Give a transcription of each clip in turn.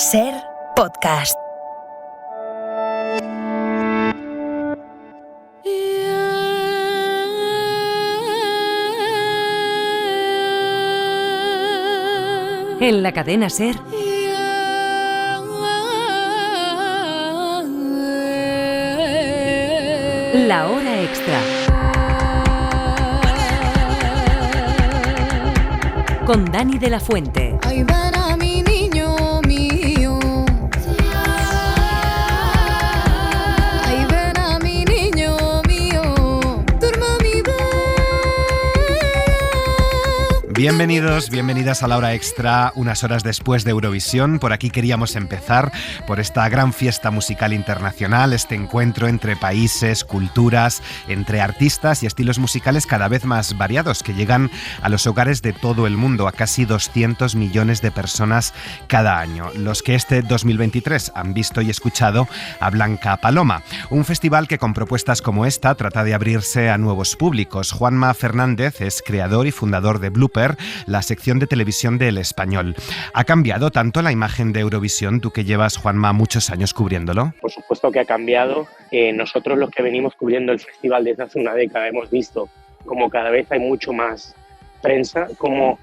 Ser Podcast. En la cadena Ser. La hora extra. Con Dani de la Fuente. Ay, ven a mi niño mío. Ay, ven a mi niño mío. Duerma mi bebé. Bienvenidas a la hora extra, unas horas después de Eurovisión. Por aquí queríamos empezar por esta gran fiesta musical internacional, este encuentro entre países, culturas, entre artistas y estilos musicales cada vez más variados que llegan a los hogares de todo el mundo, a casi 200 millones de personas cada año. Los que este 2023 han visto y escuchado a Blanca Paloma. Un festival que con propuestas como esta trata de abrirse a nuevos públicos. Juanma Fernández es creador y fundador de Blooper, la sección de televisión de El Español. ¿Ha cambiado tanto la imagen de Eurovisión, tú que llevas, Juanma, muchos años cubriéndolo? Por supuesto que ha cambiado. Nosotros, los que venimos cubriendo el festival desde hace una década, hemos visto como cada vez hay mucho más prensa, como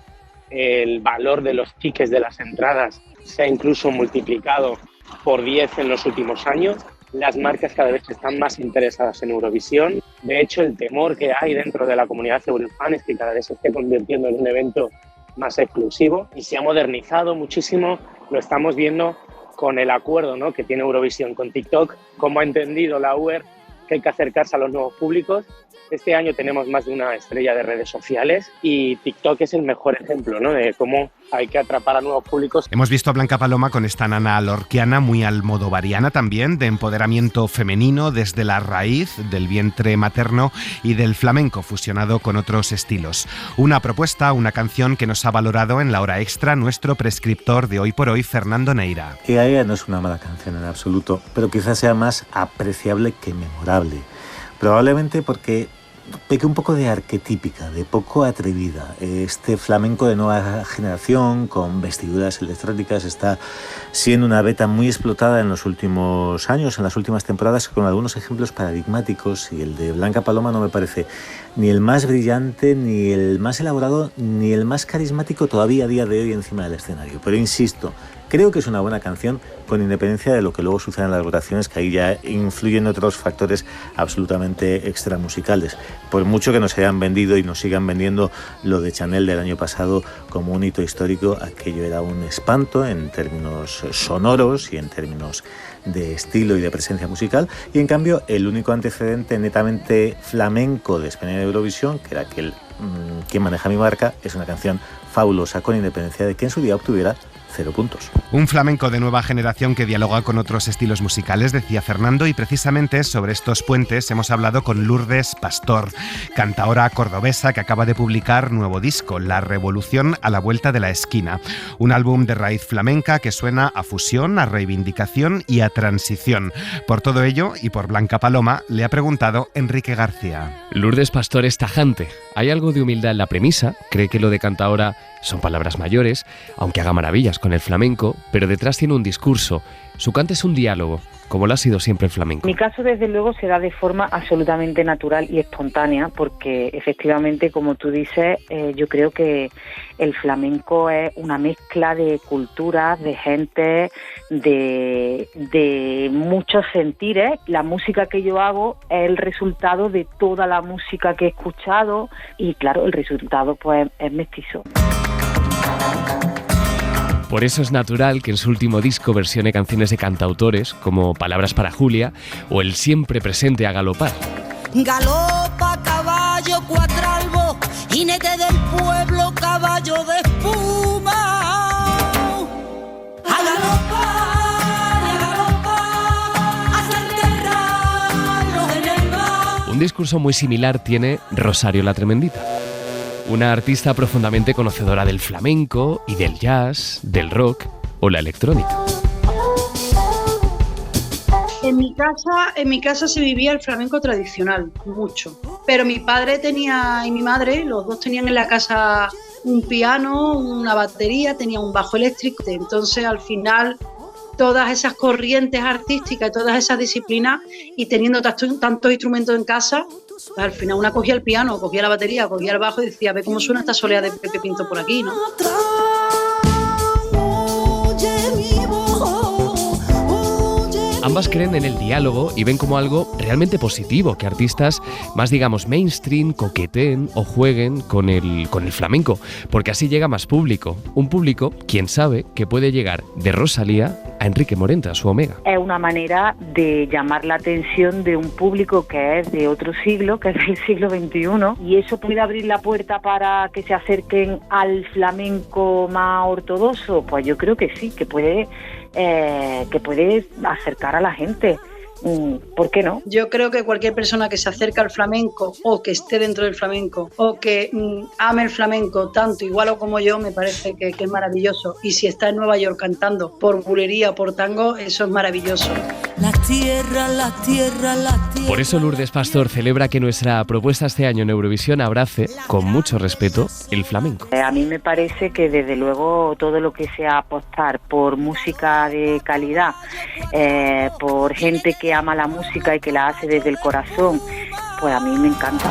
el valor de los tickets de las entradas se ha incluso multiplicado por 10 en los últimos años. Las marcas cada vez están más interesadas en Eurovisión. De hecho, el temor que hay dentro de la comunidad Eurofan es que cada vez se esté convirtiendo en un evento más exclusivo y se ha modernizado muchísimo. Lo estamos viendo con el acuerdo, ¿no?, que tiene Eurovisión con TikTok, cómo ha entendido la UER que hay que acercarse a los nuevos públicos. Este año tenemos más de una estrella de redes sociales y TikTok es el mejor ejemplo, ¿no?, de cómo hay que atrapar a nuevos públicos. Hemos visto a Blanca Paloma con esta nana lorquiana muy almodovariana también, de empoderamiento femenino desde la raíz del vientre materno y del flamenco fusionado con otros estilos. Una propuesta, una canción que nos ha valorado en la hora extra nuestro prescriptor de Hoy por Hoy, Fernando Neira. Que Aya no es una mala canción en absoluto, pero quizás sea más apreciable que memorable. Probablemente porque peque un poco de arquetípica, de poco atrevida. Este flamenco de nueva generación, con vestiduras electrónicas, está siendo una beta muy explotada en los últimos años, en las últimas temporadas, con algunos ejemplos paradigmáticos, y el de Blanca Paloma no me parece ni el más brillante, ni el más elaborado, ni el más carismático todavía a día de hoy encima del escenario. Pero insisto, creo que es una buena canción, con independencia de lo que luego suceda en las votaciones, que ahí ya influyen otros factores absolutamente extramusicales. Por mucho que nos hayan vendido y nos sigan vendiendo lo de Chanel del año pasado como un hito histórico, aquello era un espanto en términos sonoros y en términos de estilo y de presencia musical, y en cambio el único antecedente netamente flamenco de España de Eurovisión, que era aquel Quien maneja mi marca, es una canción fabulosa, con independencia de que en su día obtuviera 0 puntos. Un flamenco de nueva generación que dialoga con otros estilos musicales, decía Fernando, y precisamente sobre estos puentes hemos hablado con Lourdes Pastor, cantaora cordobesa que acaba de publicar nuevo disco, La Revolución a la vuelta de la esquina. Un álbum de raíz flamenca que suena a fusión, a reivindicación y a transición. Por todo ello, y por Blanca Paloma, le ha preguntado Enrique García. Lourdes Pastor es tajante. Hay algo de humildad en la premisa, cree que lo de cantaora son palabras mayores, aunque haga maravillas con el flamenco, pero detrás tiene un discurso. Su cante es un diálogo, como lo ha sido siempre el flamenco. Mi caso, desde luego, se da de forma absolutamente natural y espontánea, porque efectivamente, como tú dices, yo creo que el flamenco es una mezcla de culturas, de gente, de muchos sentires. La música que yo hago es el resultado de toda la música que he escuchado y, claro, el resultado pues es mestizo. Por eso es natural que en su último disco versione canciones de cantautores como Palabras para Julia o el siempre presente A Galopar. Galopa, caballo, cuatralbo, jinete del pueblo, caballo de espuma. A galopar, hasta enterrarlo en el mar. Un discurso muy similar tiene Rosario la Tremendita, una artista profundamente conocedora del flamenco y del jazz, del rock o la electrónica. En mi casa se vivía el flamenco tradicional, mucho. Pero mi padre y mi madre, los dos tenían en la casa un piano, una batería, tenía un bajo eléctrico. Entonces, al final, todas esas corrientes artísticas y todas esas disciplinas, y teniendo tantos instrumentos en casa, pues al final una cogía el piano, cogía la batería, cogía el bajo y decía, ve cómo suena esta soleá de Pepe Pinto por aquí, ¿no? Ambas creen en el diálogo y ven como algo realmente positivo que artistas más, digamos, mainstream coqueteen o jueguen con el flamenco, porque así llega más público. Un público, quién sabe, que puede llegar de Rosalía a Enrique Morente, a su Omega. Es una manera de llamar la atención de un público que es de otro siglo, que es del siglo XXI, y eso puede abrir la puerta para que se acerquen al flamenco más ortodoxo. Pues yo creo que sí, que puede acercar a la gente. ¿Por qué no? Yo creo que cualquier persona que se acerca al flamenco o que esté dentro del flamenco o que ame el flamenco tanto, igual o como yo, me parece que es maravilloso. Y si está en Nueva York cantando por bulería, por tango, eso es maravilloso. La tierra, la tierra, la tierra. Por eso Lourdes Pastor celebra que nuestra propuesta este año en Eurovisión abrace, con mucho respeto, el flamenco. A mí me parece que desde luego todo lo que sea apostar por música de calidad, por gente que ama la música y que la hace desde el corazón, pues a mí me encanta.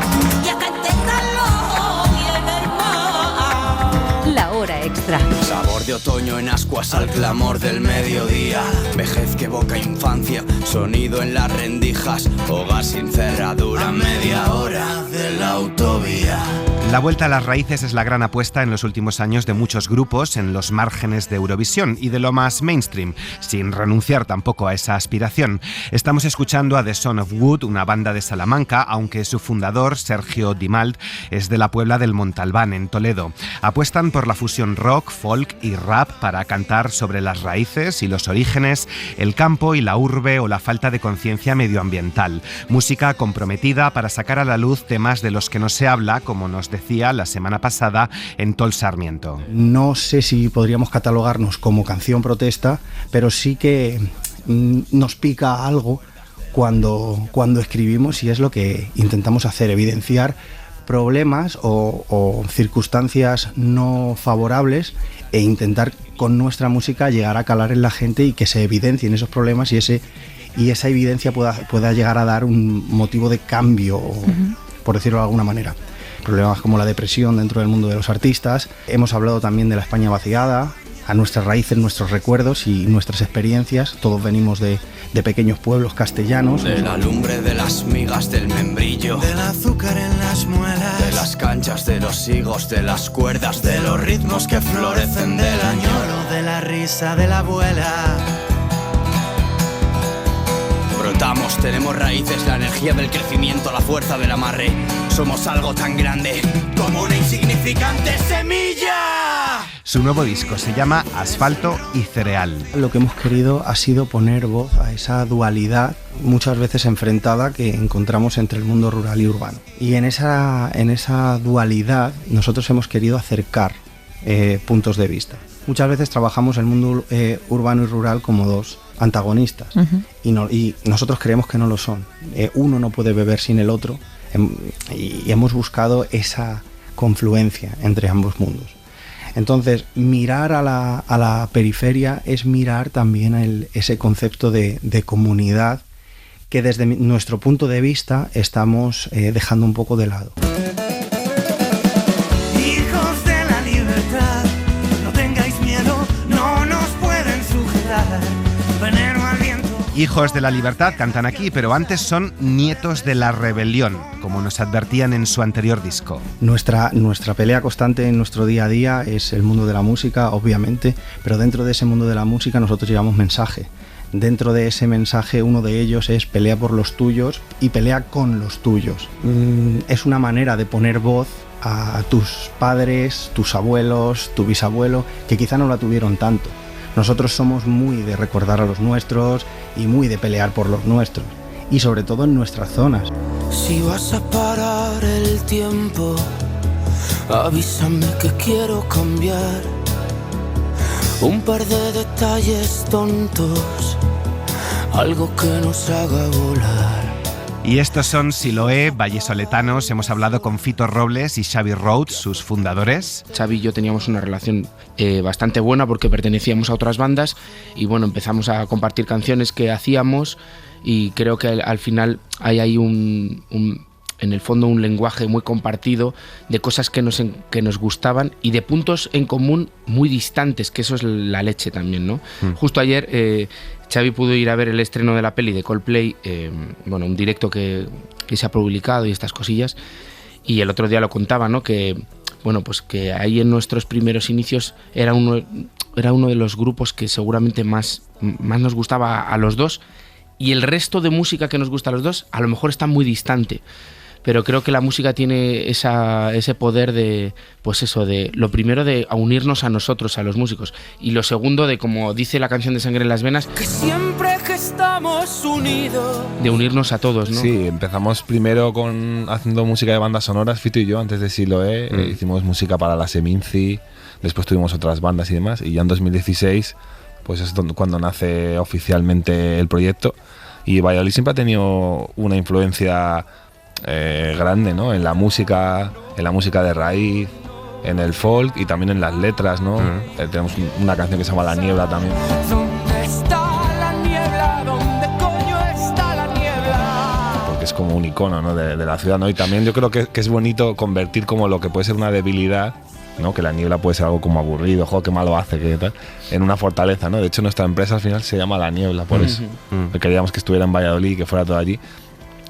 La hora extra. Sabor de otoño en ascuas al clamor del mediodía. Vejez que evoca infancia, sonido en las rendijas. Hogar sin cerradura, media hora de la autovía. La vuelta a las raíces es la gran apuesta en los últimos años de muchos grupos en los márgenes de Eurovisión y de lo más mainstream, sin renunciar tampoco a esa aspiración. Estamos escuchando a The Son of Wood, una banda de Salamanca, aunque su fundador, Sergio Dimalt, es de la Puebla del Montalbán, en Toledo. Apuestan por la fusión rock, folk y rap para cantar sobre las raíces y los orígenes, el campo y la urbe o la falta de conciencia medioambiental. Música comprometida para sacar a la luz temas de los que no se habla, como nos decía la semana pasada en Tol Sarmiento. No sé si podríamos catalogarnos como canción protesta, pero sí que nos pica algo cuando escribimos, y es lo que intentamos hacer, evidenciar problemas o circunstancias no favorables e intentar con nuestra música llegar a calar en la gente y que se evidencien esos problemas y esa evidencia pueda llegar a dar un motivo de cambio, por decirlo de alguna manera. Problemas como la depresión dentro del mundo de los artistas. Hemos hablado también de la España vaciada, a nuestras raíces, nuestros recuerdos y nuestras experiencias. Todos venimos de pequeños pueblos castellanos. De la lumbre, de las migas, del membrillo, del azúcar en las muelas, de las canchas, de los higos, de las cuerdas, de los ritmos que florecen, del añoro, de la risa de la abuela. Brotamos, tenemos raíces, la energía del crecimiento, la fuerza del amarre. Somos algo tan grande como una insignificante semilla. Su nuevo disco se llama Asfalto y Cereal. Lo que hemos querido ha sido poner voz a esa dualidad muchas veces enfrentada que encontramos entre el mundo rural y urbano. Y en esa dualidad nosotros hemos querido acercar puntos de vista. Muchas veces trabajamos el mundo urbano y rural como dos antagonistas, y nosotros creemos que no lo son. Uno no puede beber sin el otro, y hemos buscado esa confluencia entre ambos mundos. Entonces, mirar a la periferia es mirar también ese concepto de comunidad que desde nuestro punto de vista estamos dejando un poco de lado. Hijos de la libertad, no tengáis miedo, no nos pueden sujetar. Veneno al viento. Hijos de la libertad cantan aquí, pero antes son nietos de la rebelión, como nos advertían en su anterior disco. Nuestra pelea constante en nuestro día a día es el mundo de la música, obviamente, pero dentro de ese mundo de la música nosotros llevamos mensaje. Dentro de ese mensaje, uno de ellos es pelea por los tuyos y pelea con los tuyos. Es una manera de poner voz a tus padres, tus abuelos, tu bisabuelo, que quizá no la tuvieron tanto. Nosotros somos muy de recordar a los nuestros y muy de pelear por los nuestros, y sobre todo en nuestras zonas. Si vas a parar el tiempo, avísame que quiero cambiar un par de detalles tontos, algo que nos haga volar. Y estos son Siloé, vallisoletanos. Hemos hablado con Fito Robles y Xavi Rhodes, sus fundadores. Xavi y yo teníamos una relación bastante buena porque pertenecíamos a otras bandas y bueno, empezamos a compartir canciones que hacíamos y creo que al final hay ahí en el fondo un lenguaje muy compartido de cosas que nos gustaban y de puntos en común muy distantes, que eso es la leche también, ¿no? Justo ayer Xavi pudo ir a ver el estreno de la peli de Coldplay, un directo que se ha publicado y estas cosillas, y el otro día lo contaba, ¿no? Que ahí en nuestros primeros inicios era uno de los grupos que seguramente más nos gustaba a los dos, y el resto de música que nos gusta a los dos a lo mejor está muy distante. Pero creo que la música tiene ese poder de, pues eso, de lo primero de unirnos a nosotros, a los músicos, y lo segundo de, como dice la canción de Sangre en las Venas, que siempre que estamos unidos, de unirnos a todos, ¿no? Sí, empezamos primero haciendo música de bandas sonoras, Fito y yo, antes de Siloé, hicimos música para la Seminci, después tuvimos otras bandas y demás, y ya en 2016 pues es cuando nace oficialmente el proyecto, y Valladolid siempre ha tenido una influencia grande, ¿no? En la música de raíz, en el folk y también en las letras, ¿no? Tenemos una canción que se llama La Niebla también. ¿Dónde está la niebla? ¿Dónde coño está la niebla? Porque es como un icono, ¿no? de la ciudad, ¿no? Y también yo creo que es bonito convertir como lo que puede ser una debilidad, ¿no? Que la niebla puede ser algo como aburrido, joder, qué malo hace, que tal, en una fortaleza, ¿no? De hecho, nuestra empresa al final se llama La Niebla, por eso. Queríamos que estuviera en Valladolid y que fuera todo allí.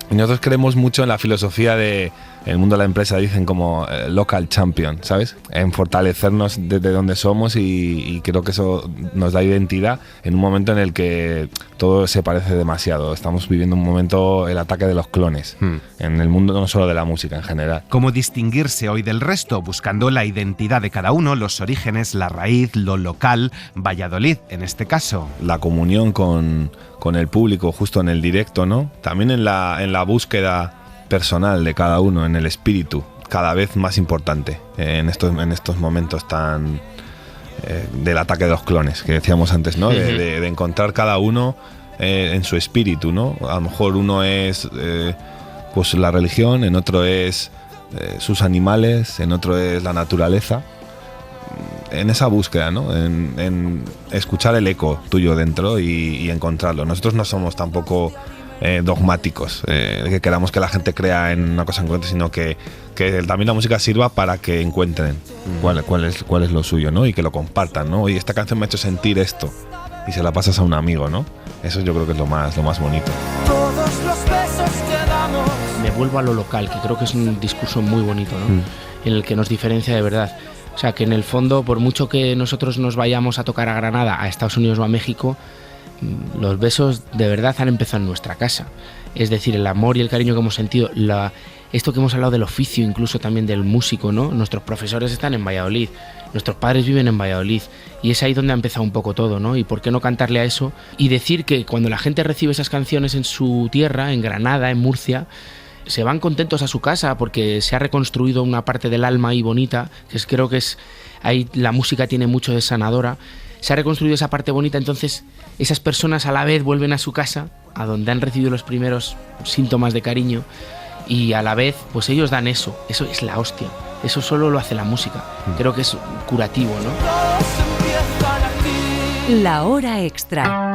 Y nosotros creemos mucho en la filosofía en el mundo de la empresa dicen como local champion, ¿sabes? En fortalecernos desde donde somos y creo que eso nos da identidad en un momento en el que todo se parece demasiado. Estamos viviendo un momento, el ataque de los clones, en el mundo no solo de la música en general. ¿Cómo distinguirse hoy del resto? Buscando la identidad de cada uno, los orígenes, la raíz, lo local, Valladolid en este caso. La comunión con el público justo en el directo, ¿no? También en la búsqueda personal de cada uno, en el espíritu, cada vez más importante en estos momentos tan del ataque de los clones que decíamos antes, ¿no? De encontrar cada uno en su espíritu, ¿no? A lo mejor uno es pues la religión, en otro es sus animales, en otro es la naturaleza. En esa búsqueda, ¿no? En escuchar el eco tuyo dentro y encontrarlo. Nosotros no somos tampoco dogmáticos, que queramos que la gente crea en una cosa en concreto, sino que también la música sirva para que encuentren cuál es lo suyo, ¿no? Y que lo compartan, ¿no? Oye, esta canción me ha hecho sentir esto, y se la pasas a un amigo, ¿no? Eso yo creo que es lo más bonito. Todos los besos que damos. Me vuelvo a lo local, que creo que es un discurso muy bonito, ¿no? En el que nos diferencia de verdad. O sea, que en el fondo, por mucho que nosotros nos vayamos a tocar a Granada, a Estados Unidos o a México, los besos de verdad han empezado en nuestra casa. Es decir, el amor y el cariño que hemos sentido, esto que hemos hablado del oficio, incluso también del músico, ¿no? Nuestros profesores están en Valladolid, nuestros padres viven en Valladolid, y es ahí donde ha empezado un poco todo, ¿no? Y por qué no cantarle a eso y decir que cuando la gente recibe esas canciones en su tierra, en Granada, en Murcia, se van contentos a su casa porque se ha reconstruido una parte del alma ahí bonita, creo que es ahí la música tiene mucho de sanadora. Se ha reconstruido esa parte bonita, entonces esas personas a la vez vuelven a su casa, a donde han recibido los primeros síntomas de cariño, y a la vez pues ellos dan eso es la hostia, eso solo lo hace la música, creo que es curativo, ¿no? La hora extra.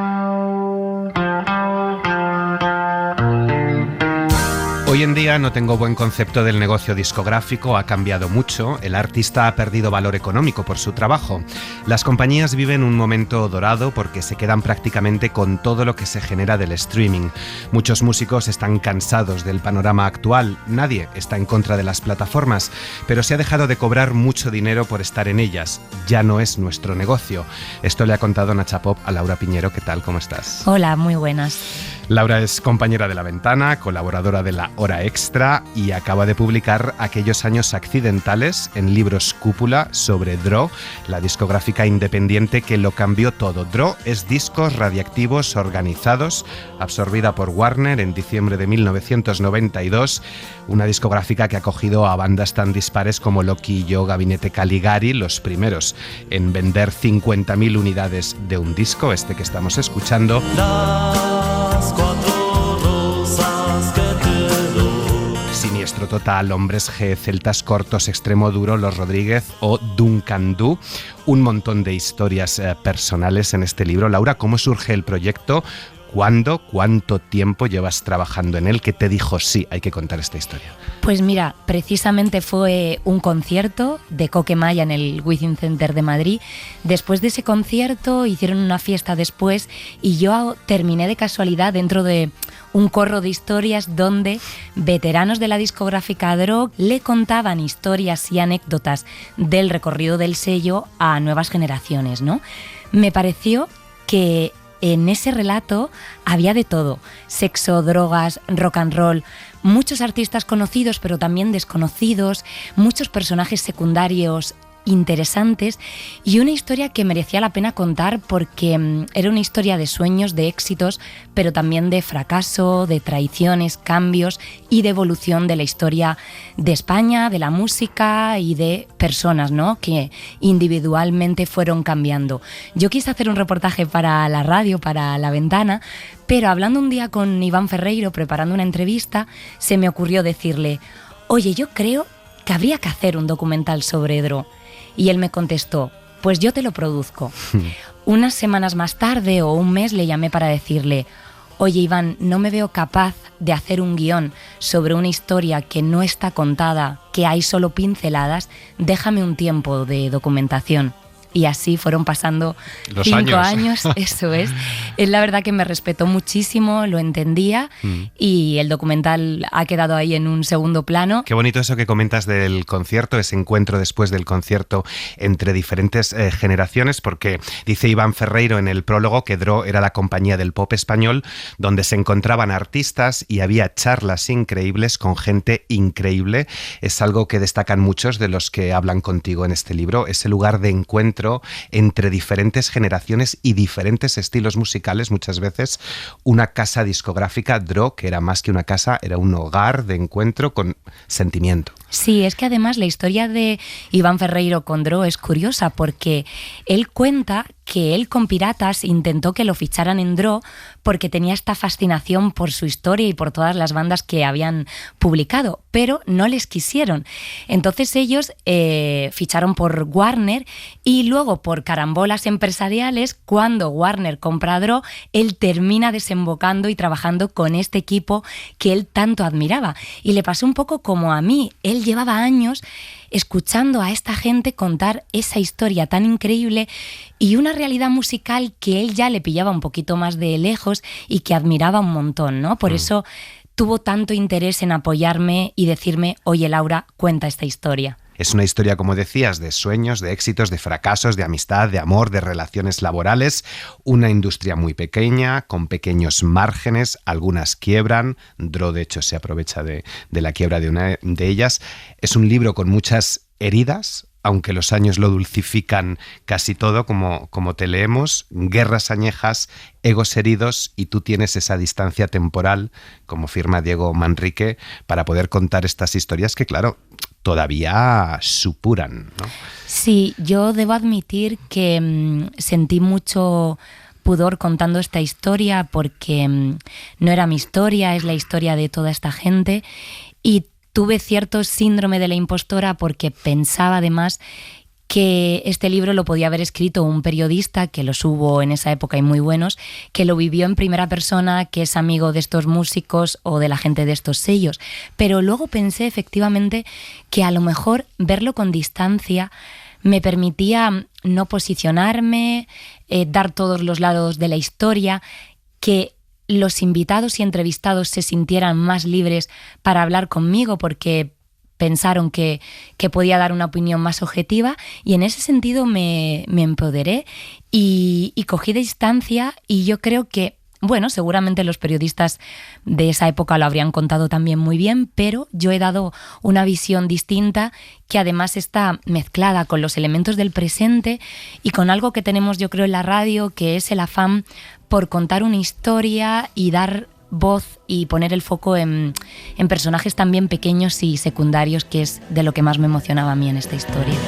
Hoy en día no tengo buen concepto del negocio discográfico, ha cambiado mucho, el artista ha perdido valor económico por su trabajo. Las compañías viven un momento dorado porque se quedan prácticamente con todo lo que se genera del streaming. Muchos músicos están cansados del panorama actual, nadie está en contra de las plataformas, pero se ha dejado de cobrar mucho dinero por estar en ellas. Ya no es nuestro negocio. Esto le ha contado Nacha Pop a Laura Piñero. ¿Qué tal? ¿Cómo estás? Hola, muy buenas. Laura es compañera de La Ventana, colaboradora de La Hora Extra y acaba de publicar Aquellos años accidentales en Libros Cúpula sobre Dro, la discográfica independiente que lo cambió todo. Dro es Discos Radiactivos Organizados, absorbida por Warner en diciembre de 1992, una discográfica que ha acogido a bandas tan dispares como Loquillo, Gabinete Caligari, los primeros en vender 50.000 unidades de un disco, este que estamos escuchando. Las cuatro rosas que te Siniestro Total, Hombres G, Celtas Cortos, Extremo Duro, Los Rodríguez o Duncan Du. Un montón de historias personales en este libro. Laura, ¿cómo surge el proyecto? ¿Cuándo? ¿Cuánto tiempo llevas trabajando en él? ¿Qué te dijo sí, hay que contar esta historia? Pues mira, precisamente fue un concierto de Coquemaya en el Within Center de Madrid. Después de ese concierto hicieron una fiesta después y yo terminé de casualidad dentro de un corro de historias donde veteranos de la discográfica Dro le contaban historias y anécdotas del recorrido del sello a nuevas generaciones, ¿no? Me pareció que en ese relato había de todo: sexo, drogas, rock and roll, muchos artistas conocidos pero también desconocidos, muchos personajes secundarios interesantes y una historia que merecía la pena contar porque era una historia de sueños, de éxitos, pero también de fracaso, de traiciones, cambios y de evolución de la historia de España, de la música y de personas, ¿no?, que individualmente fueron cambiando. Yo quise hacer un reportaje para la radio, para La Ventana, pero hablando un día con Iván Ferreiro, preparando una entrevista, se me ocurrió decirle: oye, yo creo que habría que hacer un documental sobre Dro. Y él me contestó: pues yo te lo produzco. Unas semanas más tarde o un mes le llamé para decirle: oye Iván, no me veo capaz de hacer un guión sobre una historia que no está contada, que hay solo pinceladas, déjame un tiempo de documentación. Y así fueron pasando los 5 años, eso es. Él la verdad que me respetó muchísimo, lo entendía y el documental ha quedado ahí en un segundo plano. Qué bonito eso que comentas del concierto, ese encuentro después del concierto entre diferentes generaciones, porque dice Iván Ferreiro en el prólogo que Dro era la compañía del pop español donde se encontraban artistas y había charlas increíbles con gente increíble. Es algo que destacan muchos de los que hablan contigo en este libro, ese lugar de encuentro entre diferentes generaciones y diferentes estilos musicales. Muchas veces una casa discográfica, Dro, que era más que una casa, era un hogar de encuentro con sentimiento. Sí, es que además la historia de Iván Ferreiro con Dro es curiosa porque él cuenta que él con Piratas intentó que lo ficharan en Dro porque tenía esta fascinación por su historia y por todas las bandas que habían publicado, pero no les quisieron. Entonces ellos ficharon por Warner y luego por carambolas empresariales, cuando Warner compra Dro, él termina desembocando y trabajando con este equipo que él tanto admiraba. Y le pasó un poco como a mí. Él llevaba años escuchando a esta gente contar esa historia tan increíble y una realidad musical que él ya le pillaba un poquito más de lejos y que admiraba un montón, ¿no? Por eso tuvo tanto interés en apoyarme y decirme: oye Laura, cuenta esta historia. Es una historia, como decías, de sueños, de éxitos, de fracasos, de amistad, de amor, de relaciones laborales. Una industria muy pequeña, con pequeños márgenes, algunas quiebran. Dro, de hecho, se aprovecha de la quiebra de una de ellas. Es un libro con muchas heridas, aunque los años lo dulcifican casi todo, como te leemos. Guerras añejas, egos heridos, y tú tienes esa distancia temporal, como firma Diego Manrique, para poder contar estas historias que, claro, todavía supuran, ¿no? Sí, yo debo admitir que sentí mucho pudor contando esta historia porque no era mi historia, es la historia de toda esta gente, y tuve cierto síndrome de la impostora porque pensaba además que este libro lo podía haber escrito un periodista, que los hubo en esa época y muy buenos, que lo vivió en primera persona, que es amigo de estos músicos o de la gente de estos sellos. Pero luego pensé efectivamente que a lo mejor verlo con distancia me permitía no posicionarme, dar todos los lados de la historia, que los invitados y entrevistados se sintieran más libres para hablar conmigo porque pensaron que podía dar una opinión más objetiva, y en ese sentido me empoderé y cogí distancia, y yo creo que, bueno, seguramente los periodistas de esa época lo habrían contado también muy bien, pero yo he dado una visión distinta que además está mezclada con los elementos del presente y con algo que tenemos, yo creo, en la radio, que es el afán por contar una historia y dar voz y poner el foco en personajes también pequeños y secundarios, que es de lo que más me emocionaba a mí en esta historia.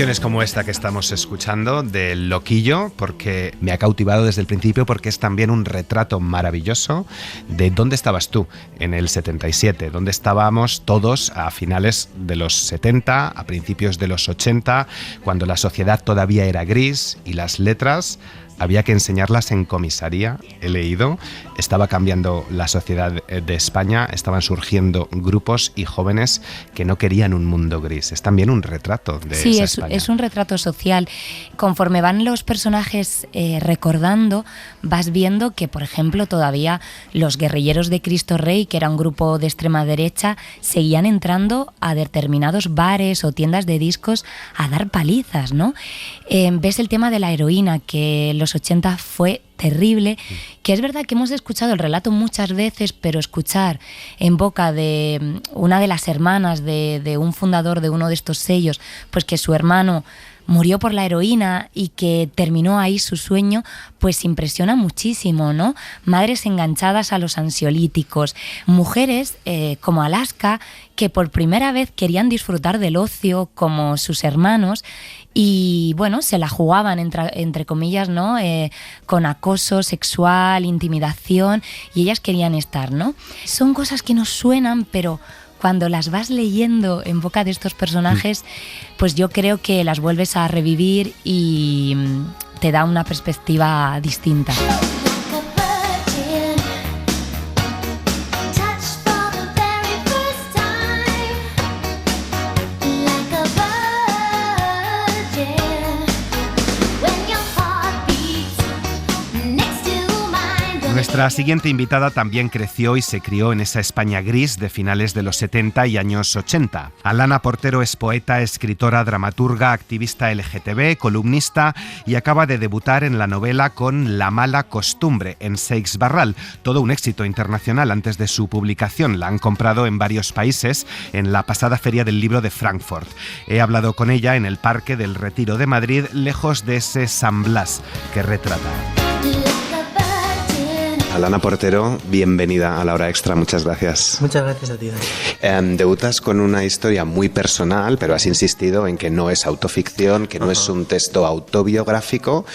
Canciones como esta que estamos escuchando del Loquillo, porque me ha cautivado desde el principio, porque es también un retrato maravilloso de dónde estabas tú en el 77, dónde estábamos todos a finales de los 70, a principios de los 80, cuando la sociedad todavía era gris y las letras había que enseñarlas en comisaría, he leído. Estaba cambiando la sociedad de España, estaban surgiendo grupos y jóvenes que no querían un mundo gris. Es también un retrato de esa España. Sí, es un retrato social. Conforme van los personajes recordando, vas viendo que, por ejemplo, todavía los guerrilleros de Cristo Rey, que era un grupo de extrema derecha, seguían entrando a determinados bares o tiendas de discos a dar palizas, ¿no? Ves el tema de la heroína, que en los 80 fue terrible, que es verdad que hemos escuchado el relato muchas veces, pero escuchar en boca de una de las hermanas de un fundador de uno de estos sellos, pues que su hermano murió por la heroína y que terminó ahí su sueño, pues impresiona muchísimo, ¿no? Madres enganchadas a los ansiolíticos, mujeres como Alaska, que por primera vez querían disfrutar del ocio como sus hermanos y, bueno, se la jugaban, entre comillas, ¿no? Con acoso sexual, intimidación, y ellas querían estar, ¿no? Son cosas que nos suenan, pero cuando las vas leyendo en boca de estos personajes, pues yo creo que las vuelves a revivir y te da una perspectiva distinta. Nuestra siguiente invitada también creció y se crió en esa España gris de finales de los 70 y años 80. Alana Portero es poeta, escritora, dramaturga, activista LGTB, columnista y acaba de debutar en la novela con La mala costumbre en Seix Barral. Todo un éxito internacional antes de su publicación. La han comprado en varios países en la pasada Feria del Libro de Frankfurt. He hablado con ella en el Parque del Retiro de Madrid, lejos de ese San Blas que retrata. Alana Portero, bienvenida a La Hora Extra, muchas gracias. Muchas gracias a ti, Dani. Debutas con una historia muy personal, pero has insistido en que no es autoficción, que no es un texto autobiográfico.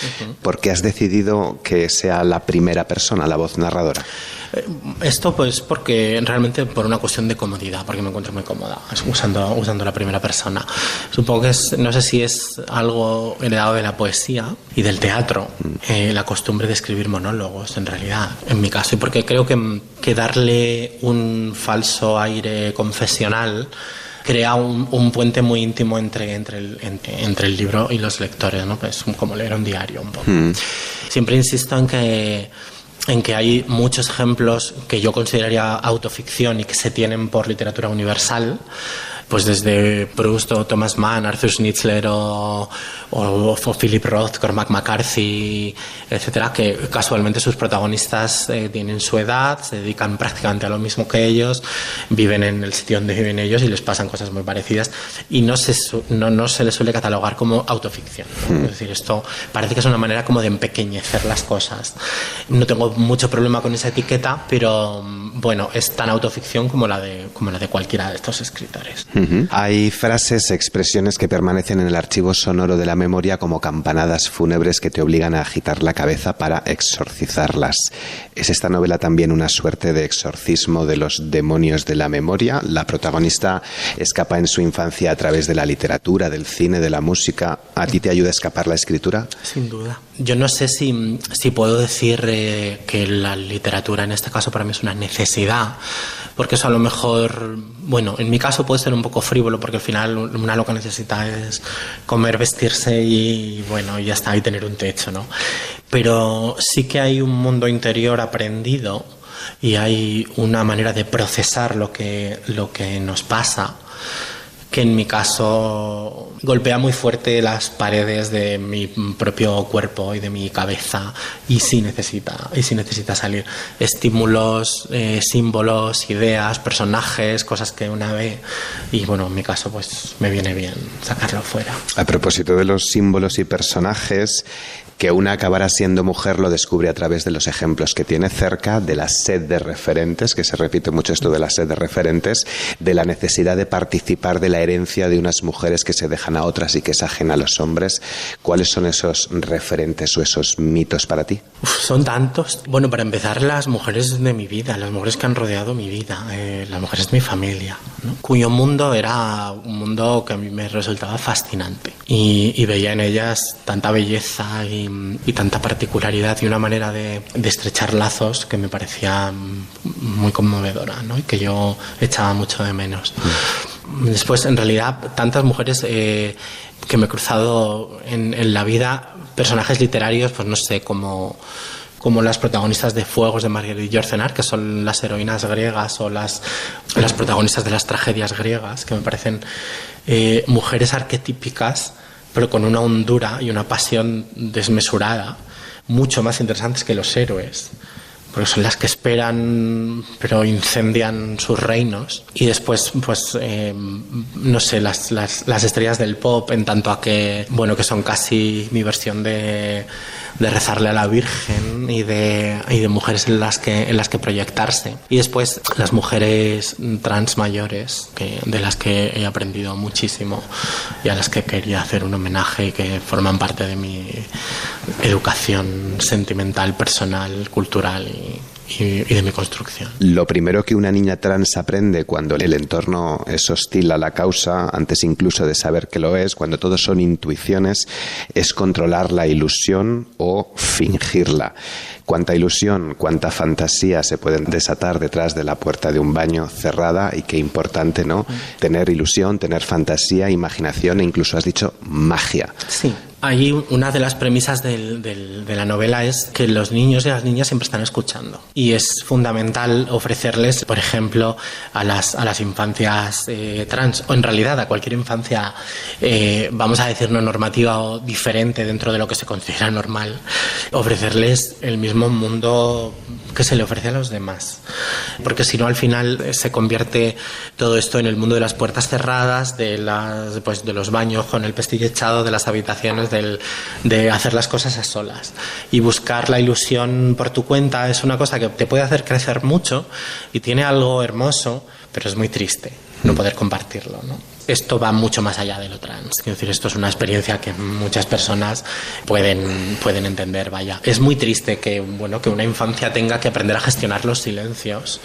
¿Por qué has decidido que sea la primera persona, la voz narradora? Esto pues porque realmente por una cuestión de comodidad, porque me encuentro muy cómoda usando la primera persona. Supongo que no sé si es algo heredado de la poesía y del teatro, la costumbre de escribir monólogos en realidad, en mi caso, y porque creo que darle un falso aire confesional crea un puente muy íntimo entre el libro y los lectores, ¿no? Pues como leer un diario un poco. Siempre insisto en que hay muchos ejemplos que yo consideraría autoficción y que se tienen por literatura universal, pues desde Proust o Thomas Mann, Arthur Schnitzler o Philip Roth, Cormac McCarthy, etcétera, que casualmente sus protagonistas tienen su edad, se dedican prácticamente a lo mismo que ellos, viven en el sitio donde viven ellos y les pasan cosas muy parecidas y no se les suele catalogar como autoficción, ¿no? Es decir, esto parece que es una manera como de empequeñecer las cosas. No tengo mucho problema con esa etiqueta, pero bueno, es tan autoficción como la de cualquiera de estos escritores. Hay frases, expresiones que permanecen en el archivo sonoro de la memoria como campanadas fúnebres que te obligan a agitar la cabeza para exorcizarlas. ¿Es esta novela también una suerte de exorcismo de los demonios de la memoria? La protagonista escapa en su infancia a través de la literatura, del cine, de la música. ¿A ti te ayuda a escapar la escritura? Sin duda. Yo no sé si puedo decir que la literatura en este caso para mí es una necesidad, porque eso a lo mejor, bueno, en mi caso puede ser un poco frívolo, porque al final una lo que necesita es comer, vestirse y bueno, ya está, y tener un techo, ¿no? Pero sí que hay un mundo interior aprendido y hay una manera de procesar lo que nos pasa, que en mi caso golpea muy fuerte las paredes de mi propio cuerpo y de mi cabeza y sí necesita salir estímulos, símbolos, ideas, personajes, cosas que una ve y bueno, en mi caso pues me viene bien sacarlo fuera. A propósito de los símbolos y personajes, Que una acabará siendo mujer lo descubre a través de los ejemplos que tiene cerca, de la sed de referentes, que se repite mucho esto de la sed de referentes, de la necesidad de participar de la herencia de unas mujeres que se dejan a otras y que es ajena a los hombres. ¿Cuáles son esos referentes o esos mitos para ti? Son tantos. Bueno, para empezar, las mujeres de mi vida, las mujeres que han rodeado mi vida, las mujeres de mi familia, ¿no? Cuyo mundo era un mundo que a mí me resultaba fascinante y veía en ellas tanta belleza y tanta particularidad y una manera de estrechar lazos que me parecía muy conmovedora, ¿no? Y que yo echaba mucho de menos. Después, en realidad, tantas mujeres que me he cruzado en la vida, personajes literarios, pues no sé, como las protagonistas de Fuegos de Marguerite Yourcenar, que son las heroínas griegas, o las protagonistas de las tragedias griegas, que me parecen mujeres arquetípicas, pero con una hondura y una pasión desmesurada, mucho más interesantes que los héroes, porque son las que esperan pero incendian sus reinos. Y después, pues no sé, las estrellas del pop, en tanto a que, bueno, que son casi mi versión de rezarle a la Virgen y de mujeres en las que proyectarse. Y después las mujeres trans mayores, de las que he aprendido muchísimo y a las que quería hacer un homenaje y que forman parte de mi educación sentimental, personal, cultural y de mi construcción. Lo primero que una niña trans aprende cuando el entorno es hostil a la causa, antes incluso de saber que lo es, cuando todo son intuiciones, es controlar la ilusión o fingirla. Cuánta ilusión, cuánta fantasía se pueden desatar detrás de la puerta de un baño cerrada, y qué importante, ¿no? Tener ilusión, tener fantasía, imaginación e incluso has dicho magia. Sí. Ahí una de las premisas de la novela es que los niños y las niñas siempre están escuchando, y es fundamental ofrecerles, por ejemplo, a las infancias trans, o en realidad a cualquier infancia, vamos a decir, no normativa o diferente dentro de lo que se considera normal, ofrecerles el mismo mundo que se le ofrece a los demás, porque si no, al final se convierte todo esto en el mundo de las puertas cerradas, de los baños con el pestillo echado, de las habitaciones, de hacer las cosas a solas. Y buscar la ilusión por tu cuenta es una cosa que te puede hacer crecer mucho y tiene algo hermoso, pero es muy triste no poder compartirlo, ¿no? Esto va mucho más allá de lo trans. Quiero decir, esto es una experiencia que muchas personas pueden entender, vaya. Es muy triste que una infancia tenga que aprender a gestionar los silencios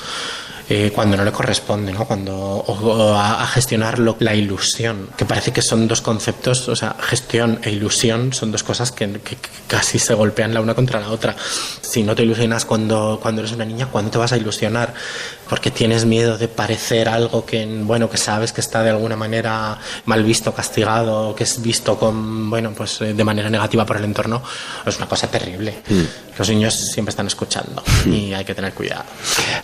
cuando no le corresponde, ¿no? O a gestionar la ilusión, que parece que son dos conceptos, o sea, gestión e ilusión son dos cosas que casi se golpean la una contra la otra. Si no te ilusionas cuando eres una niña, ¿cuándo te vas a ilusionar? Porque tienes miedo de parecer algo que sabes que está de alguna manera mal visto, castigado, que es visto de manera negativa por el entorno. Es una cosa terrible. Los niños siempre están escuchando y hay que tener cuidado.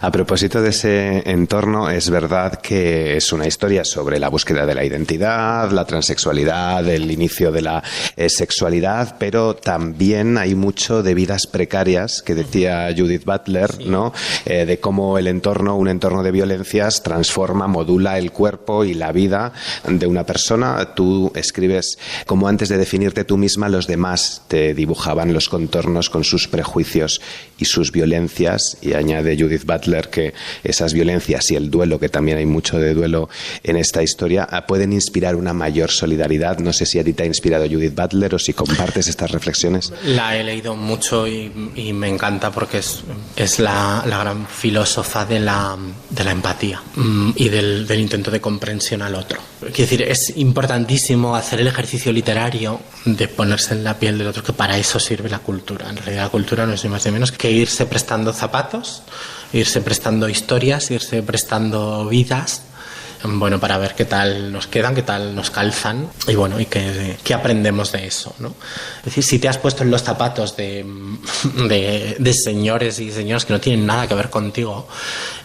A propósito de ese entorno, es verdad que es una historia sobre la búsqueda de la identidad, la transexualidad, el inicio de la sexualidad, pero también hay mucho de vidas precarias, que decía Judith Butler, ¿no? De cómo el entorno, un entorno de violencias, transforma, modula el cuerpo y la vida de una persona. Tú escribes cómo antes de definirte tú misma, los demás te dibujaban los contornos con sus prejuicios y sus violencias, y añade Judith Butler que esas violencias y el duelo, que también hay mucho de duelo en esta historia, pueden inspirar una mayor solidaridad. No sé si a ti te ha inspirado Judith Butler o si compartes estas reflexiones. La he leído mucho y me encanta, porque es la gran filósofa de la empatía y del intento de comprensión al otro. Quiero decir, es importantísimo hacer el ejercicio literario de ponerse en la piel del otro, que para eso sirve la cultura. En realidad la cultura no es ni más ni menos que irse prestando zapatos, irse prestando historias, irse prestando vidas, para ver qué tal nos quedan, qué tal nos calzan y qué aprendemos de eso, ¿no? Es decir, si te has puesto en los zapatos de señores y señoras que no tienen nada que ver contigo,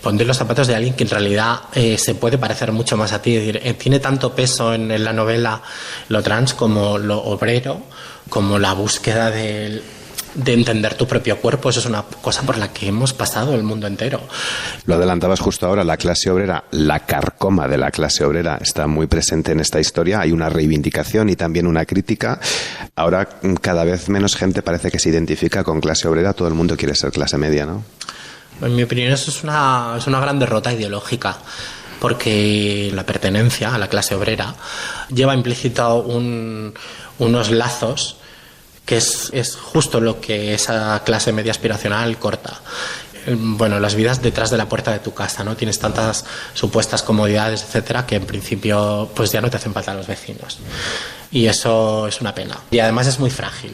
ponte en los zapatos de alguien que en realidad se puede parecer mucho más a ti. Es decir, tiene tanto peso en la novela lo trans como lo obrero, como la búsqueda de entender tu propio cuerpo. Eso es una cosa por la que hemos pasado el mundo entero. Lo adelantabas justo ahora, la clase obrera, la carcoma de la clase obrera está muy presente en esta historia. Hay una reivindicación y también una crítica. Ahora cada vez menos gente parece que se identifica con clase obrera. Todo el mundo quiere ser clase media, ¿no? En mi opinión, eso es una gran derrota ideológica, porque la pertenencia a la clase obrera lleva implícito unos lazos que es justo lo que esa clase media aspiracional corta. Bueno, las vidas detrás de la puerta de tu casa, ¿no? Tienes tantas supuestas comodidades, etcétera, que en principio pues ya no te hacen falta los vecinos. Y eso es una pena. Y además es muy frágil.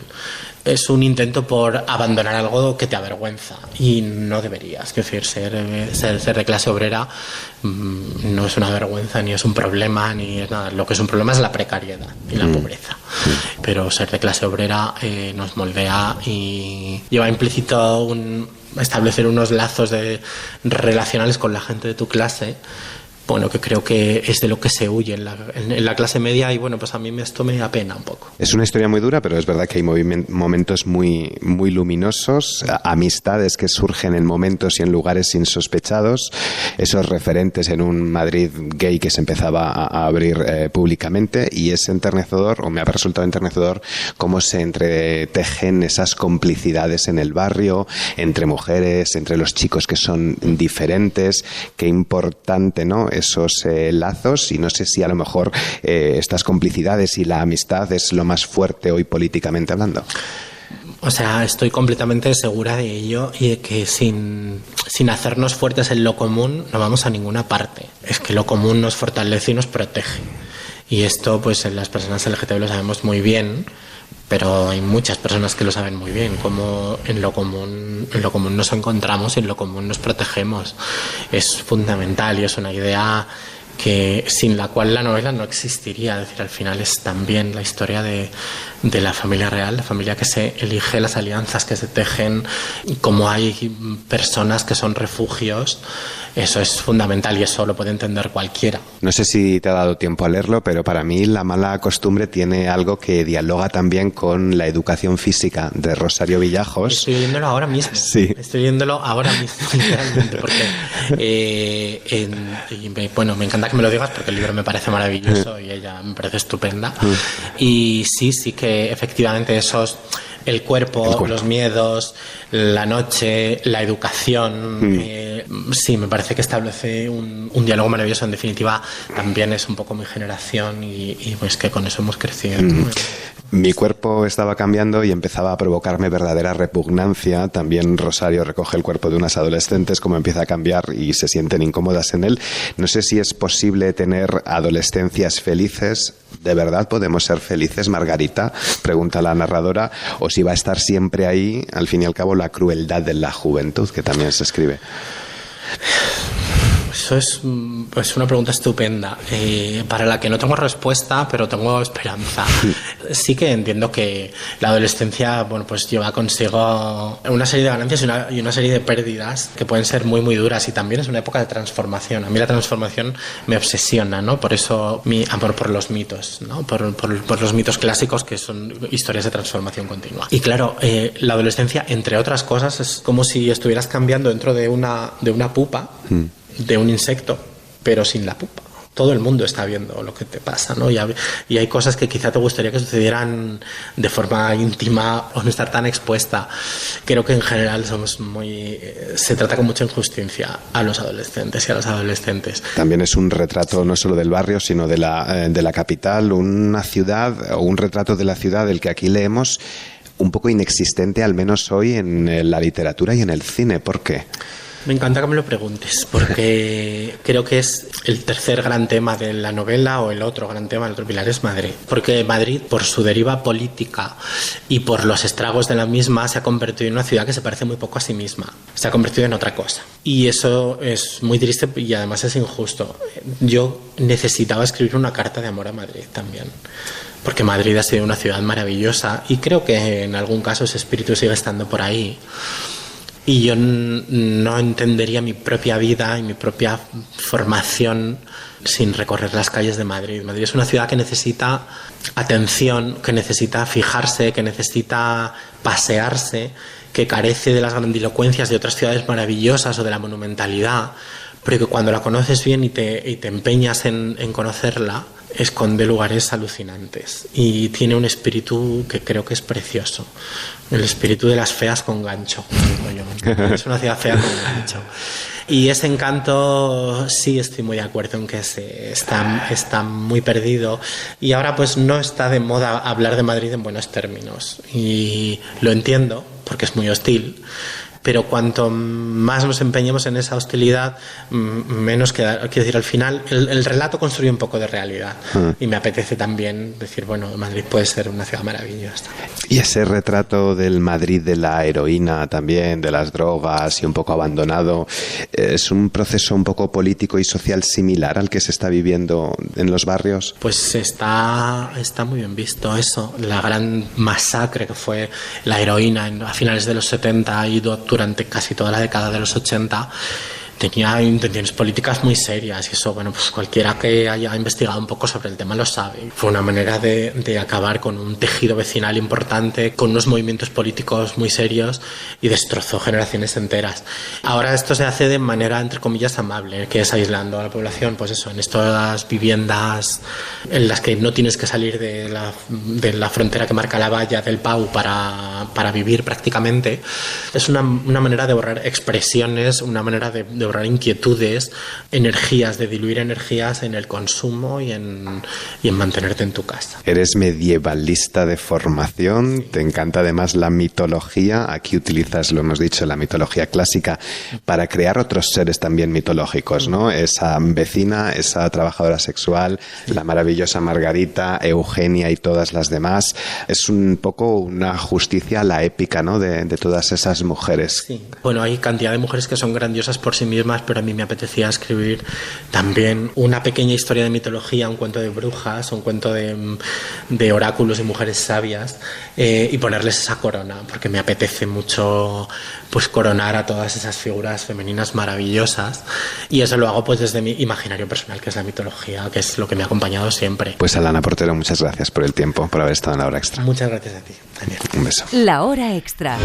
Es un intento por abandonar algo que te avergüenza y no deberías. Es decir, ser de clase obrera no es una vergüenza, ni es un problema, ni es nada. Lo que es un problema es la precariedad y la pobreza. Pero ser de clase obrera nos moldea y lleva implícito establecer unos lazos relacionales con la gente de tu clase. Bueno, que creo que es de lo que se huye en la clase media, y bueno, pues a mí esto me apena un poco. Es una historia muy dura, pero es verdad que hay momentos muy, muy luminosos, amistades que surgen en momentos y en lugares insospechados, esos referentes en un Madrid gay que se empezaba a abrir públicamente, y es enternecedor, o me ha resultado enternecedor, cómo se entretejen esas complicidades en el barrio, entre mujeres, entre los chicos que son diferentes. Qué importante, ¿no?, esos lazos, y no sé si a lo mejor estas complicidades y la amistad es lo más fuerte hoy políticamente hablando. O sea, estoy completamente segura de ello, y de que sin hacernos fuertes en lo común no vamos a ninguna parte. Es que lo común nos fortalece y nos protege. Y esto, pues en las personas LGTB lo sabemos muy bien, pero hay muchas personas que lo saben muy bien, como en lo común nos encontramos y en lo común nos protegemos. Es fundamental, y es una idea que sin la cual la novela no existiría. Es decir, al final es también la historia de la familia real, la familia que se elige, las alianzas que se tejen, cómo hay personas que son refugios. Eso es fundamental, y eso lo puede entender cualquiera. No sé si te ha dado tiempo a leerlo, pero para mí La mala costumbre tiene algo que dialoga también con La educación física de Rosario Villajos. Estoy leyéndolo ahora mismo. Sí. Estoy leyéndolo ahora mismo, literalmente, porque bueno, me encanta que me lo digas, porque el libro me parece maravilloso y ella me parece estupenda. Y sí que efectivamente el cuerpo, los miedos, la noche, la educación, sí, me parece que establece un diálogo maravilloso. En definitiva, también es un poco mi generación, y pues que con eso hemos crecido. Mi cuerpo estaba cambiando y empezaba a provocarme verdadera repugnancia. También Rosario recoge el cuerpo de unas adolescentes, cómo empieza a cambiar y se sienten incómodas en él. No sé si es posible tener adolescencias felices. ¿De verdad podemos ser felices, Margarita?, pregunta la narradora, o si va a estar siempre ahí, al fin y al cabo, la crueldad de la juventud, que también se escribe. Eso es pues una pregunta estupenda, para la que no tengo respuesta, pero tengo esperanza. Sí que entiendo que la adolescencia, bueno, pues lleva consigo una serie de ganancias y una serie de pérdidas que pueden ser muy, muy duras, y también es una época de transformación. A mí la transformación me obsesiona, ¿no? Por eso mi amor por los mitos, ¿no? Por los mitos clásicos, que son historias de transformación continua. Y claro, la adolescencia, entre otras cosas, es como si estuvieras cambiando dentro de una pupa, de un insecto, pero sin la pupa. Todo el mundo está viendo lo que te pasa, ¿no? Y hay cosas que quizá te gustaría que sucedieran de forma íntima o no estar tan expuesta. Creo que en general se trata con mucha injusticia a los adolescentes y a las adolescentes. También es un retrato no solo del barrio, sino de la capital, una ciudad, o un retrato de la ciudad del que aquí leemos, un poco inexistente, al menos hoy, en la literatura y en el cine. ¿Por qué? Me encanta que me lo preguntes, porque creo que es el tercer gran tema de la novela, o el otro gran tema, el otro pilar es Madrid. Porque Madrid, por su deriva política y por los estragos de la misma, se ha convertido en una ciudad que se parece muy poco a sí misma. Se ha convertido en otra cosa. Y eso es muy triste, y además es injusto. Yo necesitaba escribir una carta de amor a Madrid también, porque Madrid ha sido una ciudad maravillosa, y creo que en algún caso ese espíritu sigue estando por ahí. Y yo no entendería mi propia vida y mi propia formación sin recorrer las calles de Madrid. Madrid es una ciudad que necesita atención, que necesita fijarse, que necesita pasearse, que carece de las grandilocuencias de otras ciudades maravillosas o de la monumentalidad, pero que cuando la conoces bien y te empeñas en conocerla, esconde lugares alucinantes y tiene un espíritu que creo que es precioso, el espíritu de las feas con gancho, digo yo. Es una ciudad fea con gancho. Y ese encanto sí estoy muy de acuerdo en que está muy perdido, y ahora pues no está de moda hablar de Madrid en buenos términos, y lo entiendo porque es muy hostil, pero cuanto más nos empeñemos en esa hostilidad, menos queda. Quiero decir, al final el relato construye un poco de realidad, y me apetece también decir, bueno, Madrid puede ser una ciudad maravillosa. Y ese retrato del Madrid de la heroína también, de las drogas y un poco abandonado, ¿es un proceso un poco político y social similar al que se está viviendo en los barrios? Pues está muy bien visto eso, la gran masacre que fue la heroína a finales de los 70 y durante casi toda la década de los 80, tenía intenciones políticas muy serias, y eso, bueno, pues cualquiera que haya investigado un poco sobre el tema lo sabe. Fue una manera de acabar con un tejido vecinal importante, con unos movimientos políticos muy serios, y destrozó generaciones enteras. Ahora esto se hace de manera, entre comillas, amable, que es aislando a la población, pues eso, en estas viviendas en las que no tienes que salir de la frontera que marca la valla del Pau para vivir prácticamente. Es una manera de borrar expresiones, una manera de borrar inquietudes, energías, de diluir energías en el consumo y en mantenerte en tu casa. Eres medievalista de formación, te encanta además la mitología. Aquí utilizas, lo hemos dicho, la mitología clásica para crear otros seres también mitológicos, ¿no? Esa vecina, esa trabajadora sexual, la maravillosa Margarita, Eugenia y todas las demás. Es un poco una justicia a la épica, ¿no? de todas esas mujeres. Sí. Bueno, hay cantidad de mujeres que son grandiosas por sí mismas, pero a mí me apetecía escribir también una pequeña historia de mitología, un cuento de brujas, un cuento de oráculos y mujeres sabias, y ponerles esa corona, porque me apetece mucho pues coronar a todas esas figuras femeninas maravillosas, y eso lo hago pues desde mi imaginario personal, que es la mitología, que es lo que me ha acompañado siempre. Pues Alana Portero, muchas gracias por el tiempo, por haber estado en La Hora Extra. Muchas gracias a ti, Daniel. Un beso. La Hora Extra.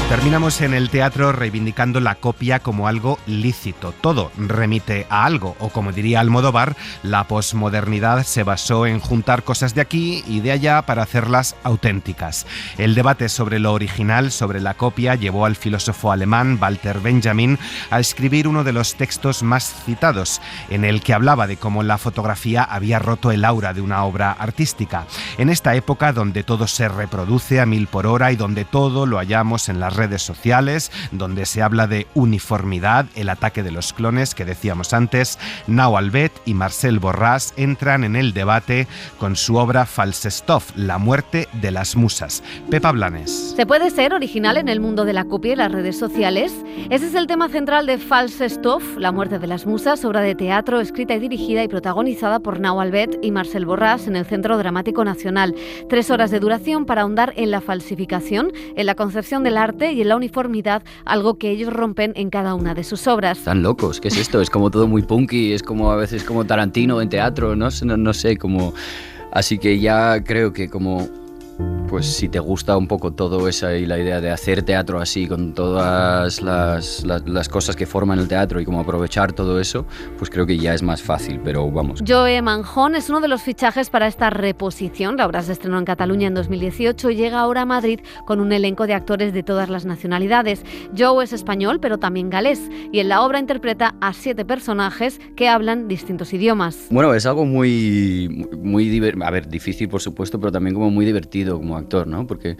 Terminamos en el teatro reivindicando la copia como algo lícito. Todo remite a algo, o como diría Almodóvar, la posmodernidad se basó en juntar cosas de aquí y de allá para hacerlas auténticas. El debate sobre lo original, sobre la copia, llevó al filósofo alemán Walter Benjamin a escribir uno de los textos más citados, en el que hablaba de cómo la fotografía había roto el aura de una obra artística. En esta época donde todo se reproduce a 1000 por hora y donde todo lo hallamos en las redes sociales, donde se habla de uniformidad, el ataque de los clones que decíamos antes, Nau Albet y Marcel Borràs entran en el debate con su obra Falsestoff, la muerte de las musas. Pepa Blanes. ¿Se puede ser original en el mundo de la copia y las redes sociales? Ese es el tema central de Falsestoff, la muerte de las musas, obra de teatro escrita y dirigida y protagonizada por Nau Albet y Marcel Borràs en el Centro Dramático Nacional. 3 horas de duración para ahondar en la falsificación, en la concepción del arte y en la uniformidad, algo que ellos rompen en cada una de sus obras. Están locos, ¿qué es esto? Es como todo muy punky, es como a veces como Tarantino en teatro, no sé, como... Así que ya creo que como... Pues si te gusta un poco todo eso y la idea de hacer teatro así, con todas las cosas que forman el teatro y como aprovechar todo eso, pues creo que ya es más fácil, pero vamos. Joe Manjón es uno de los fichajes para esta reposición. La obra se estrenó en Cataluña en 2018 y llega ahora a Madrid con un elenco de actores de todas las nacionalidades. Joe es español, pero también galés, y en la obra interpreta a 7 personajes que hablan distintos idiomas. Bueno, es algo muy difícil por supuesto, pero también como muy divertido como actor, ¿no? Porque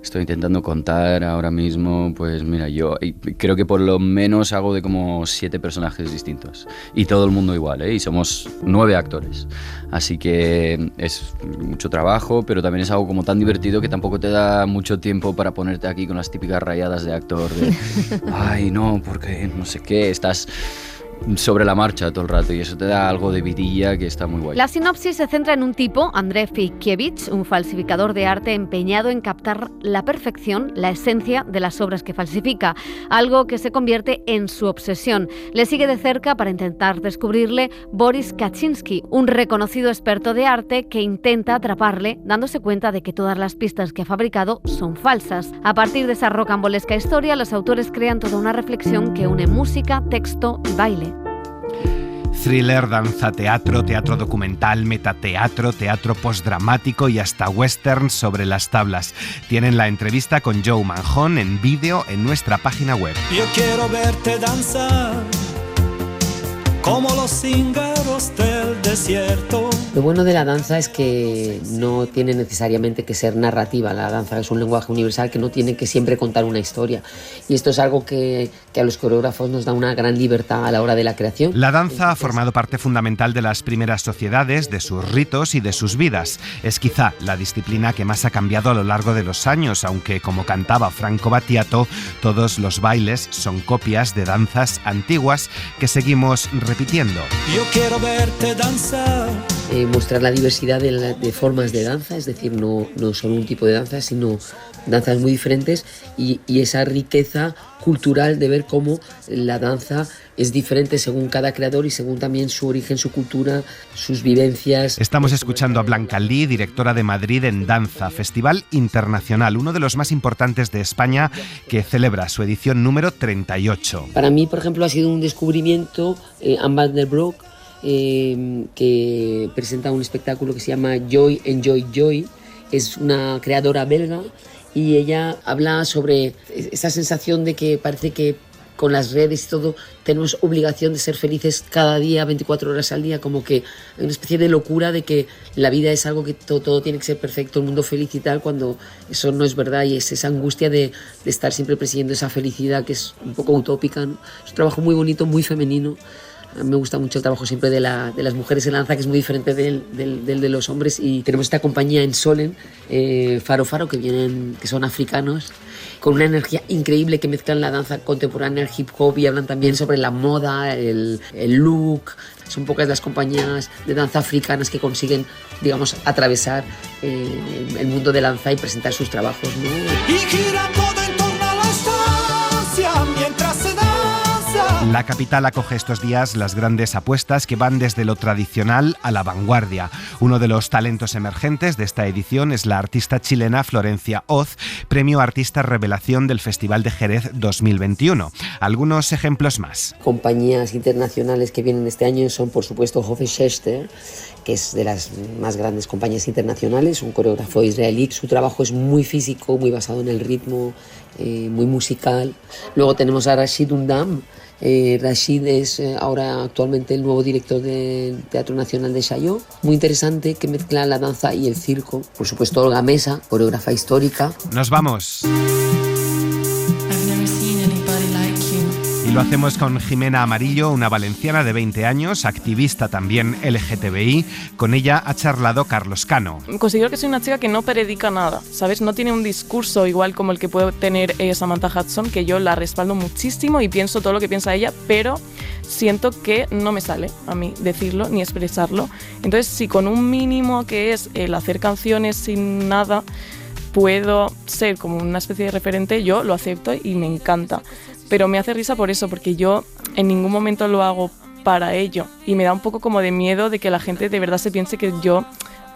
estoy intentando contar ahora mismo, pues mira, yo creo que por lo menos hago de como 7 personajes distintos y todo el mundo igual, ¿eh? Y somos 9 actores, así que es mucho trabajo, pero también es algo como tan divertido que tampoco te da mucho tiempo para ponerte aquí con las típicas rayadas de actor de ay no, porque no sé qué, estás sobre la marcha todo el rato y eso te da algo de vidilla que está muy guay. La sinopsis se centra en un tipo, Andrei Fikievich, un falsificador de arte empeñado en captar la perfección, la esencia de las obras que falsifica, algo que se convierte en su obsesión. Le sigue de cerca para intentar descubrirle Boris Kaczynski, un reconocido experto de arte que intenta atraparle dándose cuenta de que todas las pistas que ha fabricado son falsas. A partir de esa rocambolesca historia, los autores crean toda una reflexión que une música, texto y baile. Thriller, danza, teatro, teatro documental, metateatro, teatro postdramático y hasta western sobre las tablas. Tienen la entrevista con Joe Manjón en vídeo en nuestra página web. Yo quiero verte danzar como los cíngaros del desierto. Lo bueno de la danza es que no tiene necesariamente que ser narrativa. La danza es un lenguaje universal que no tiene que siempre contar una historia. Y esto es algo que a los coreógrafos nos da una gran libertad a la hora de la creación. La danza ha formado parte fundamental de las primeras sociedades, de sus ritos y de sus vidas. Es quizá la disciplina que más ha cambiado a lo largo de los años, aunque, como cantaba Franco Battiato, todos los bailes son copias de danzas antiguas que seguimos repitiendo. Yo quiero verte danzar. Mostrar la diversidad de formas de danza, es decir, no solo un tipo de danza, sino danzas muy diferentes y esa riqueza cultural de ver cómo la danza es diferente según cada creador y según también su origen, su cultura, sus vivencias. Estamos escuchando a Blanca Lee, directora de Madrid en Danza, festival internacional, uno de los más importantes de España, que celebra su edición número 38. Para mí, por ejemplo, ha sido un descubrimiento Anne van der Broek, que presenta un espectáculo que se llama Joy, Enjoy, Joy. Es una creadora belga y ella habla sobre esa sensación de que parece que con las redes y todo tenemos obligación de ser felices cada día, 24 horas al día, como que hay una especie de locura de que la vida es algo que todo tiene que ser perfecto, el mundo feliz y tal, cuando eso no es verdad, y es esa angustia de estar siempre persiguiendo esa felicidad que es un poco utópica, ¿no? Es un trabajo muy bonito, muy femenino. A mí me gusta mucho el trabajo siempre de las mujeres en la danza, que es muy diferente del de los hombres, y tenemos esta compañía en Solen, Faro Faro, que son africanos, con una energía increíble, que mezclan la danza contemporánea, el hip hop, y hablan también sobre la moda, el look. Son pocas las compañías de danza africanas que consiguen, digamos, atravesar el mundo de la danza y presentar sus trabajos, ¿no? Y gira todo en torno a la estancia mientras se danza. La capital acoge estos días las grandes apuestas que van desde lo tradicional a la vanguardia. Uno de los talentos emergentes de esta edición es la artista chilena Florencia Oz, premio Artista Revelación del Festival de Jerez 2021. Algunos ejemplos más. Compañías internacionales que vienen este año son, por supuesto, Hofstadter, que es de las más grandes compañías internacionales, un coreógrafo israelí. Su trabajo es muy físico, muy basado en el ritmo, muy musical. Luego tenemos a Rashid Undam. Rashid es ahora actualmente el nuevo director del Teatro Nacional de Chaillot. Muy interesante, que mezcla la danza y el circo. Por supuesto, Olga Mesa, coreógrafa histórica. ¡Nos vamos! Y lo hacemos con Jimena Amarillo, una valenciana de 20 años, activista también LGTBI. Con ella ha charlado Carlos Cano. Considero que soy una chica que no predica nada, ¿sabes? No tiene un discurso igual como el que puede tener Samantha Hudson, que yo la respaldo muchísimo y pienso todo lo que piensa ella, pero siento que no me sale a mí decirlo ni expresarlo. Entonces, si con un mínimo que es el hacer canciones sin nada puedo ser como una especie de referente, yo lo acepto y me encanta. Pero me hace risa por eso, porque yo en ningún momento lo hago para ello. Y me da un poco como de miedo de que la gente de verdad se piense que yo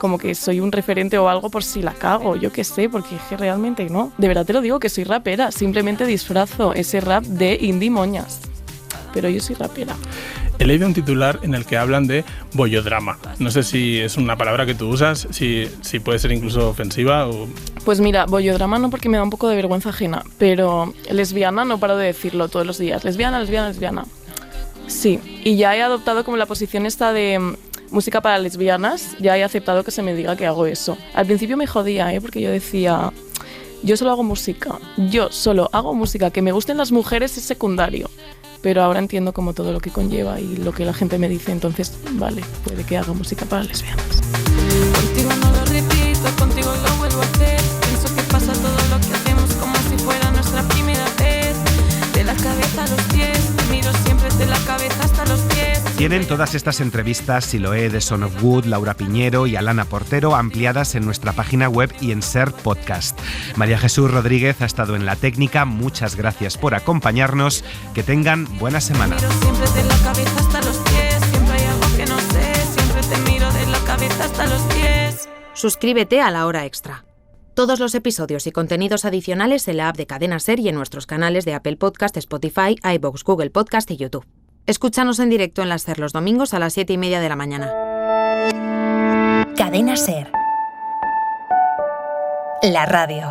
como que soy un referente o algo por si la cago, yo qué sé, porque es que realmente no. De verdad te lo digo, que soy rapera, simplemente disfrazo ese rap de indie moñas. Pero yo soy rapera. He leído un titular en el que hablan de bollodrama. No sé si es una palabra que tú usas, si puede ser incluso ofensiva o... Pues mira, bollodrama no, porque me da un poco de vergüenza ajena, pero lesbiana no paro de decirlo todos los días. Lesbiana, lesbiana, lesbiana. Sí, y ya he adoptado como la posición esta de música para lesbianas, ya he aceptado que se me diga que hago eso. Al principio me jodía, porque yo decía... Yo solo hago música, que me gusten las mujeres es secundario. Pero ahora entiendo como todo lo que conlleva y lo que la gente me dice, entonces, vale, puede que haga música para lesbianas. Contigo no lo repito, contigo lo vuelvo a hacer. Pienso que pasa todo lo que hacemos como si fuera nuestra primera vez. De la cabeza a los pies, te miro siempre de la cabeza hasta los Tienen todas estas entrevistas, Siloé de Son of Wood, Laura Piñero y Alana Portero, ampliadas en nuestra página web y en Ser Podcast. María Jesús Rodríguez ha estado en la técnica. Muchas gracias por acompañarnos. Que tengan buena semana. Siempre de la cabeza hasta los pies, siempre hay algo que no sé, siempre te miro de la cabeza hasta los pies. Suscríbete a La Hora Extra. Todos los episodios y contenidos adicionales en la app de Cadena Ser y en nuestros canales de Apple Podcast, Spotify, iVoox, Google Podcast y YouTube. Escúchanos en directo en la Ser los domingos a las 7:30 de la mañana. Cadena Ser. La radio.